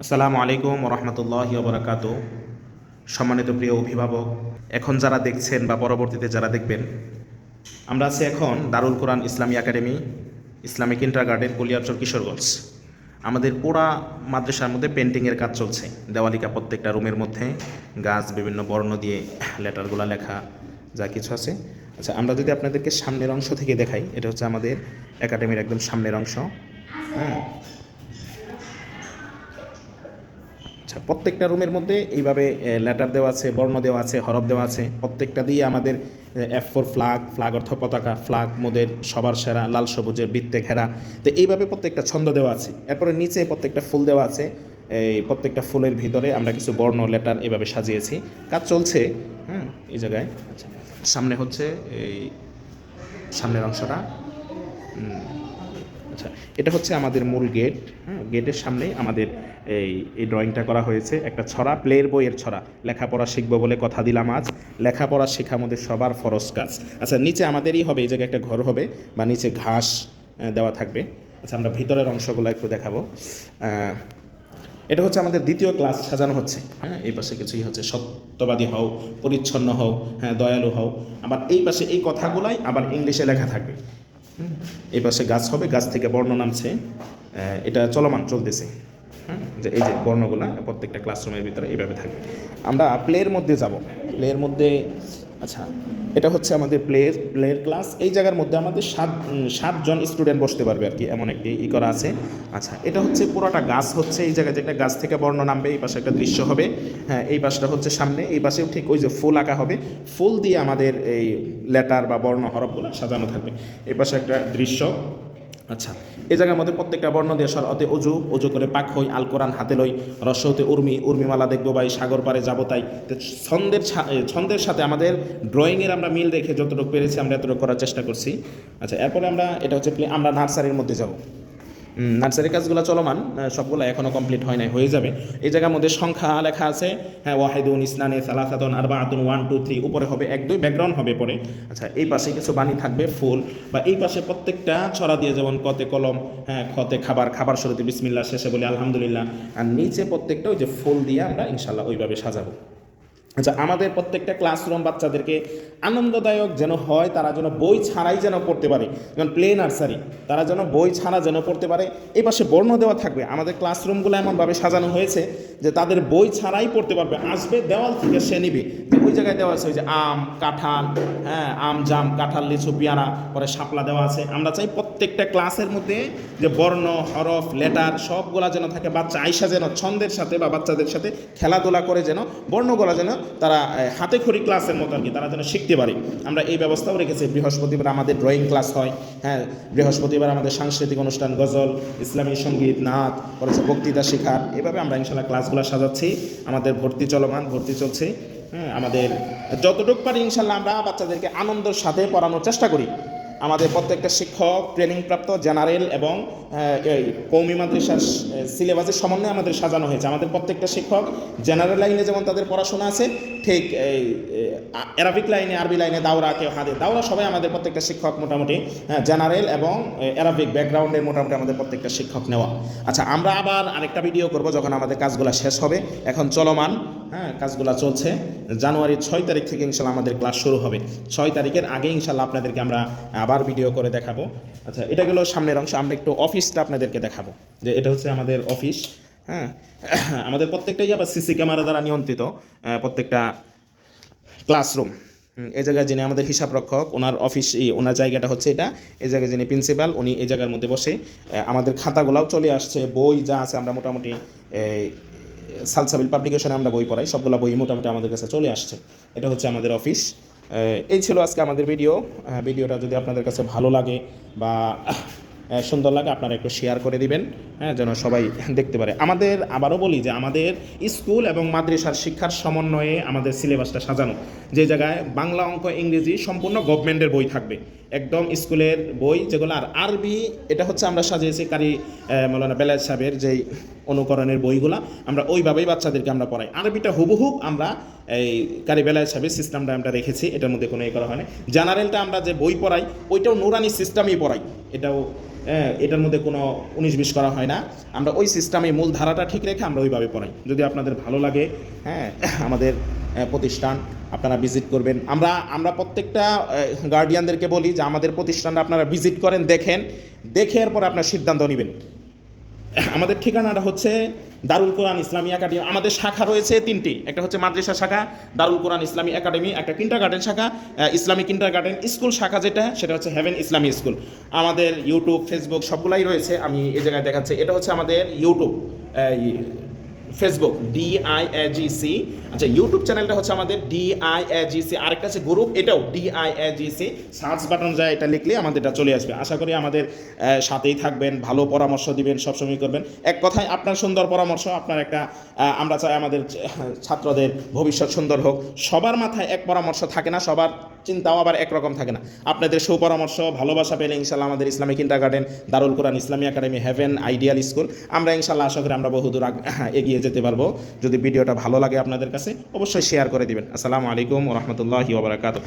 আসসালামু আলাইকুম রহমতুল্লাহি ওবরাকাতু। সম্মানিত প্রিয় অভিভাবক, এখন যারা দেখছেন বা পরবর্তীতে যারা দেখবেন, আমরা আছি এখন দারুল কোরআন ইসলামী একাডেমি, ইসলামিক ইন্টারগার্ডেন, কলিয়াচর, কিশোরগঞ্জ। আমাদের পুরা মাদ্রাসার মধ্যে পেন্টিংয়ের কাজ চলছে। দেওয়ালিকা প্রত্যেকটা রুমের মধ্যে গাছ, বিভিন্ন বর্ণ দিয়ে লেটারগুলো লেখা, যা কিছু আছে। আচ্ছা, আমরা যদি আপনাদেরকে সামনের অংশ থেকে দেখাই, এটা হচ্ছে আমাদের একাডেমির একদম সামনের অংশ। হ্যাঁ, আচ্ছা, প্রত্যেকটা রুমের মধ্যে এইভাবে লেটার দেওয়া আছে, বর্ণ দেওয়া আছে, হরফ দেওয়া আছে। প্রত্যেকটা দিয়ে আমাদের F4 ফ্ল্যাগ, ফ্ল্যাগ অর্থ পতাকা, ফ্ল্যাগ মোদের সবার সেরা, লাল সবুজের বৃত্তে ঘেরা। তো এইভাবে প্রত্যেকটা ছন্দ দেওয়া আছে। এরপরে নিচে প্রত্যেকটা ফুল দেওয়া আছে। এই প্রত্যেকটা ফুলের ভিতরে আমরা কিছু বর্ণ, লেটার এভাবে সাজিয়েছি। কাজ চলছে। হ্যাঁ, এই জায়গায়। আচ্ছা, সামনে হচ্ছে এই সামনের অংশটা। আচ্ছা, এটা হচ্ছে আমাদের মূল গেট। হ্যাঁ, গেটের সামনেই আমাদের এই ড্রয়িংটা করা হয়েছে। একটা ছড়া, প্লের বইয়ের ছড়া। লেখাপড়া শিখবো বলে কথা দিলাম আজ, লেখাপড়া শেখা আমাদের সবার ফরজ কাজ। আচ্ছা, নিচে আমাদেরই হবে, এই জায়গায় একটা ঘর হবে বা নিচে ঘাস দেওয়া থাকবে। আচ্ছা, আমরা ভিতরের অংশগুলো একটু দেখাবো। এটা হচ্ছে আমাদের দ্বিতীয় ক্লাস সাজানো হচ্ছে। হ্যাঁ, এই পাশে কিছুই হচ্ছে সত্যবাদী হও, পরিচ্ছন্ন হও, হ্যাঁ, দয়ালু হও। আবার এই পাশে এই কথাগুলাই আবার ইংলিশে লেখা থাকবে। এই পাশে গাছ হবে, গাছ থেকে বর্ণ নামছে। এটা চলমান চলতেছে। হ্যাঁ, যে এই যে বর্ণগুলো প্রত্যেকটা ক্লাসরুমের ভিতরে এইভাবে থাকবে। আমরা প্লের মধ্যে যাব। প্লের মধ্যে, আচ্ছা, এটা হচ্ছে আমাদের প্লের ক্লাস। এই জায়গার মধ্যে আমাদের সাতজন স্টুডেন্ট বসতে পারবে আর কি, এমন একটি করা আছে। আচ্ছা, এটা হচ্ছে পুরোটা গাছ হচ্ছে। এই জায়গায় যে একটা গাছ থেকে বর্ণ নামবে, এই পাশে একটা দৃশ্য হবে। হ্যাঁ, এই পাশটা হচ্ছে সামনে, এই পাশেও ঠিক ওই যে ফুল আঁকা হবে। ফুল দিয়ে আমাদের এই লেটার বা বর্ণ হরফগুলো সাজানো থাকবে। এই পাশে একটা দৃশ্য। আচ্ছা, এই জায়গার মধ্যে প্রত্যেকটা বর্ণ দিয়ে সরতে অজু, অজু করে পাক হই, আল কোরআন হাতে লই, রস হতে উর্মিমালা দেখবো ভাই, সাগর পারে যাবো তাই। তো ছন্দের সাথে আমাদের ড্রয়িংয়ের আমরা মিল রেখে যতটুকু পেরেছি আমরা এতটুকু করার চেষ্টা করছি। আচ্ছা, এরপরে আমরা এটা হচ্ছে আমরা নার্সারির মধ্যে যাব। নার্সারির কাজগুলো চলমান, সবগুলো এখনও কমপ্লিট হয় নাই, হয়ে যাবে। এই জায়গার মধ্যে সংখ্যা লেখা আছে। হ্যাঁ, ওয়াহিদুন, ইসনানে, সালাসাতুন, আরবাআতুন, 1 2 3, উপরে হবে 1 2, ব্যাকগ্রাউন্ড হবে পরে। আচ্ছা, এই পাশে কিছু বাণী থাকবে, ফুল, বা এই পাশে প্রত্যেকটা ছড়া দিয়ে, যেমন কতে কলম, হ্যাঁ, খতে খাবার, খাবার শুরুতে বিসমিল্লাহ, শেষে বলি আলহামদুলিল্লাহ। আর নিচে প্রত্যেকটা ওই যে ফুল দিয়ে আমরা ইনশাল্লাহ ওইভাবে সাজাবো। আচ্ছা, আমাদের প্রত্যেকটা ক্লাসরুম বাচ্চাদেরকে আনন্দদায়ক যেন হয়, তারা যেন বই ছাড়াই যেন পড়তে পারে। যেমন প্লে নার্সারি, তারা যেন বই ছাড়া যেন পড়তে পারে। এই পাশে বর্ণ দেওয়া থাকবে। আমাদের ক্লাসরুমগুলো এমনভাবে সাজানো হয়েছে যে তাদের বই ছাড়াই পড়তে পারবে। আসবে, দেওয়াল থেকে সে নিবে। ওই জায়গায় দেওয়া আছে ওই যে আম, কাঁঠাল, হ্যাঁ, আম, জাম, কাঁঠাল, লিচু, পেয়ারা, পরে শাপলা দেওয়া আছে। আমরা চাই প্রত্যেকটা ক্লাসের মধ্যে যে বর্ণ, হরফ, লেটার সবগুলা যেন থাকে। বাচ্চা আইসা যেন ছন্দের সাথে বা বাচ্চাদের সাথে খেলাধুলা করে যেন বর্ণগুলা যেন তারা হাতে খড়ি ক্লাসের মতো আর কি, তারা যেন শিখতে পারে। আমরা এই ব্যবস্থাও রেখেছি। বৃহস্পতিবার আমাদের ড্রয়িং ক্লাস হয়। হ্যাঁ, বৃহস্পতিবার আমাদের সাংস্কৃতিক অনুষ্ঠান, গজল, ইসলামী সঙ্গীত, নাচ, পরে বক্তৃতা শেখার। এভাবে আমরা ইনশাল্লাহ ক্লাসগুলো সাজাচ্ছি। আমাদের ভর্তি চলমান, ভর্তি চলছে। হ্যাঁ, আমাদের যতটুকু পারি ইনশাল্লাহ আমরা বাচ্চাদেরকে আনন্দের সাথে পড়ানোর চেষ্টা করি। আমাদের প্রত্যেকটা শিক্ষক ট্রেনিংপ্রাপ্ত, জেনারেল এবং কওমি মাদ্রাসার সিলেবাসের সমন্বয়ে আমাদের সাজানো হয়েছে। আমাদের প্রত্যেকটা শিক্ষক জেনারেল লাইনে যেমন তাদের পড়াশোনা আছে, ঠিক এই অ্যারাবিক লাইনে, আরবি লাইনে, দাওরা, কেউ হাদে দাওরা, সবাই আমাদের প্রত্যেকটা শিক্ষক মোটামুটি জেনারেল এবং অ্যারাবিক ব্যাকগ্রাউন্ডের মোটামুটি আমাদের প্রত্যেকটা শিক্ষক নেওয়া। আচ্ছা, আমরা আবার আরেকটা ভিডিও করব যখন আমাদের কাজগুলো শেষ হবে। এখন চলমান, হ্যাঁ, কাজগুলো চলছে। জানুয়ারির 6 তারিখ থেকে ইনশাল্লাহ আমাদের ক্লাস শুরু হবে। 6 তারিখের আগে ইনশাল্লাহ আপনাদেরকে আমরা আবার ভিডিও করে দেখাবো। আচ্ছা, এটা গেলো সামনের অংশ। আমরা একটু অফিসটা আপনাদেরকে দেখাবো, যে এটা হচ্ছে আমাদের অফিস। হ্যাঁ, আমাদের প্রত্যেকটাই আবার সিসি ক্যামেরা দ্বারা নিয়ন্ত্রিত প্রত্যেকটা ক্লাসরুম। এই জায়গায় যিনি আমাদের হিসাব রক্ষক, ওনার অফিস, ওনার জায়গাটা হচ্ছে এটা। এই জায়গায় যিনি প্রিন্সিপাল, উনি এই জায়গার মধ্যে বসে আমাদের খাতাগুলাও চলে আসছে, বই যা আছে আমরা মোটামুটি সালসাবিল পাবলিকেশনে আমরা বই পড়াই, সবগুলো বই মোটামুটি আমাদের কাছে চলে আসছে। এটা হচ্ছে আমাদের অফিস। এই ছিল আজকে আমাদের ভিডিও। ভিডিওটা যদি আপনাদের কাছে ভালো লাগে বা সুন্দর লাগে, আপনারা একটু শেয়ার করে দিবেন, হ্যাঁ, যেন সবাই দেখতে পারে। আমাদের আবারও বলি যে আমাদের স্কুল এবং মাদ্রাসার শিক্ষার সমন্বয়ে আমাদের সিলেবাসটা সাজানো। যে জায়গায় বাংলা, অঙ্ক, ইংরেজি সম্পূর্ণ গভর্নমেন্টের বই থাকবে, একদম স্কুলের বই যেগুলো। আর আরবি, এটা হচ্ছে আমরা সাজিয়েছি কারি মৌলানা বেলায়েত সাহেবের যেই অনুকরণের বইগুলো, আমরা ওইভাবেই বাচ্চাদেরকে আমরা পড়াই। আরবিটা হুবহুব আমরা এই কারি বেলায়েত সাহেবের সিস্টেমটা আমরা রেখেছি, এটার মধ্যে কোনো করা হয় না। জেনারেলটা আমরা যে বই পড়াই ওইটাও নুরানি সিস্টেমেই পড়াই, এটাও এটার মধ্যে কোনো 19-20 করা হয় না। আমরা ওই সিস্টেমে মূল ধারাটা ঠিক রেখে আমরা ওইভাবে পড়াই। যদি আপনাদের ভালো লাগে, হ্যাঁ, আমাদের প্রতিষ্ঠান আপনারা ভিজিট করবেন। আমরা প্রত্যেকটা গার্ডিয়ানদেরকে বলি যে আমাদের প্রতিষ্ঠানটা আপনারা ভিজিট করেন, দেখে এরপর আপনার সিদ্ধান্ত নেবেন। আমাদের ঠিকানাটা হচ্ছে দারুল কোরআন ইসলামী একাডেমি। আমাদের শাখা রয়েছে 3টি, একটা হচ্ছে মাদ্রাসা শাখা দারুল কোরআন ইসলামী একাডেমি, একটা কিন্ডারগার্টেন শাখা ইসলামী কিন্ডারগার্টেন স্কুল শাখা, সেটা হচ্ছে হেভেন ইসলামী স্কুল। আমাদের ইউটিউব, ফেসবুক সবগুলাই রয়েছে। আমি এই জায়গায় দেখাচ্ছি, এটা হচ্ছে আমাদের ইউটিউব, ফেসবুক DIAGC। আচ্ছা, ইউটিউব চ্যানেলটা হচ্ছে আমাদের DIAGC, আরেকটা আছে গ্রুপ, এটাও DIAGC। সার্চ বাটন যায় এটা লিখলে আমাদের এটা চলে আসবে। আশা করি আমাদের সাথেই থাকবেন, ভালো পরামর্শ দিবেন, সবসময় করবেন। এক কথায় আপনার সুন্দর পরামর্শ, আপনার একটা আমরা চাই আমাদের ছাত্রদের ভবিষ্যৎ সুন্দর হোক। সবার মাথায় এক পরামর্শ থাকে না, সবার চিন্তাও আবার একরকম থাকে না। আপনাদের সুপরামর্শ, ভালোবাসা পেলে ইনশাল্লাহ আমাদের ইসলামিক কিন্ডারগার্টেন, দারুল কোরআন ইসলামী একাডেমি, হেভেন আইডিয়াল স্কুল, আমরা ইনশাল্লাহ আশা করি আমরা বহুদূর এগিয়ে যেতে পারবো। যদি ভিডিওটা ভালো লাগে আপনাদের কাছে অবশ্যই শেয়ার করে দিবেন। আসসালামু আলাইকুম ওয়া রাহমাতুল্লাহি ওয়া বারাকাতুহু।